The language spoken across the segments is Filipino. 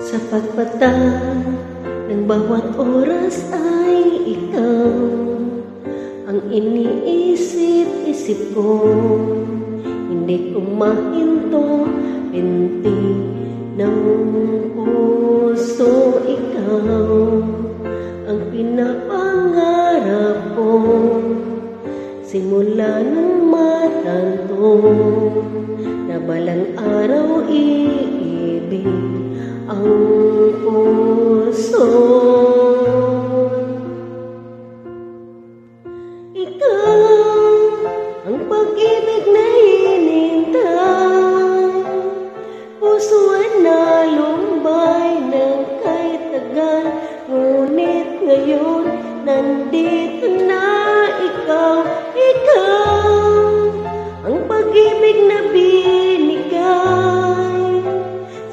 Sa pagpatang ng bawat oras ay ikaw ang iniisip-isip ko. Hindi ko mahinto, binti ng puso. Ikaw ang pinapangarap ko, simula nung matanto na balang araw iibig ang puso. Ikaw ang pag-ibig na hinintay, puso ay nalumbay ng kahit tagal. Ngunit ngayon nandito na ikaw. Ikaw ang pag-ibig na binigay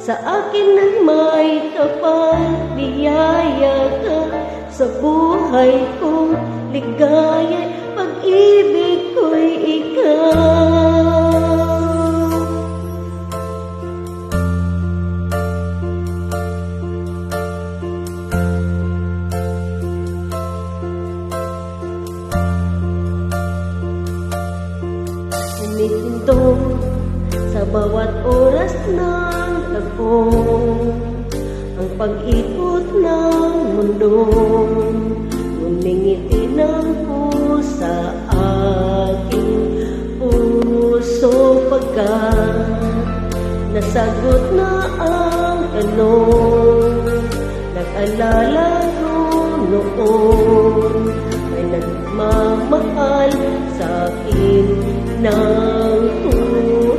sa akin ng may kapal. Biyaya ka sa buhay ko, ligaya, pag-ibig ko'y ikaw. Humihinto sa bawat oras ng tagpo, ang pag-ikot ng mundo. Ngumingiti ng pusa aking puso, pagkat nasagot na ang tanong. Nag-alala ko noon, may nagmamahal sa akin ng tunay.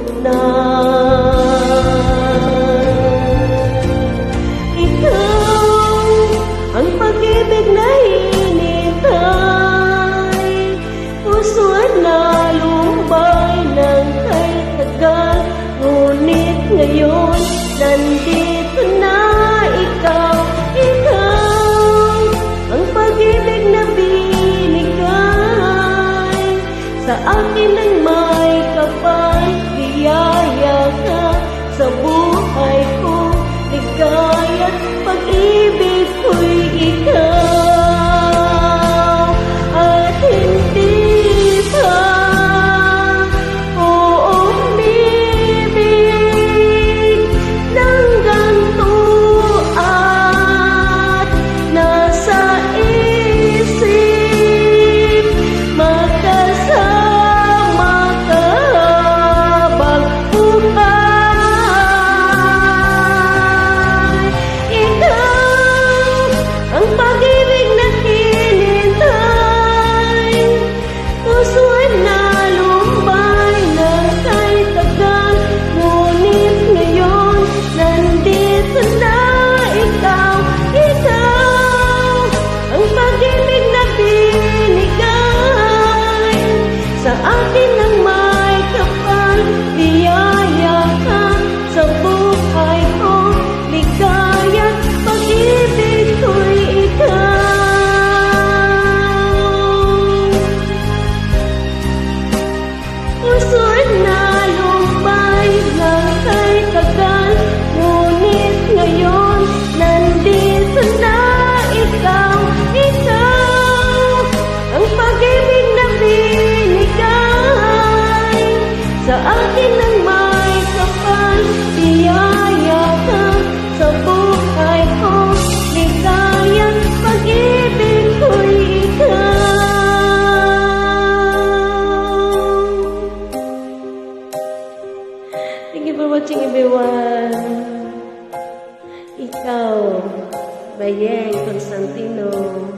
Ikaw ang pag-ibig na hinintay, puso ay nalumbay ng kahit tagal. Ngunit ngayon nandito na ikaw. Ikaw ang pag-ibig na binigay sa akin ng may kapal. Biyaya ka sa buhay ko, ligaya, pag-ibig ko'y ikaw. At hindi pa umibig ng ganito at nasa isip magkasama ka habang buhay. Ikaw ang pag-ibig na hinintay, puso ay nalumbay ng kahit tagal. Ngunit ngayon nandito na ikaw. Ikaw ang pag-ibig na binigay sa akin ng may kapal. Biyaya ka sa buhay ko, ligaya, pag-ibig ko'y ikaw. Puso ay nalumbay ng kahit tagal. Ngunit ngayon nandito na ikaw. Ikaw ang pag-ibig na binigay sa akin ng may kapal. Biyaya ka sa buhay ko, ligaya, pag-ibig ko'y ikaw. Thank you for watching, everyone. Ikaw, Bayeng Constantino.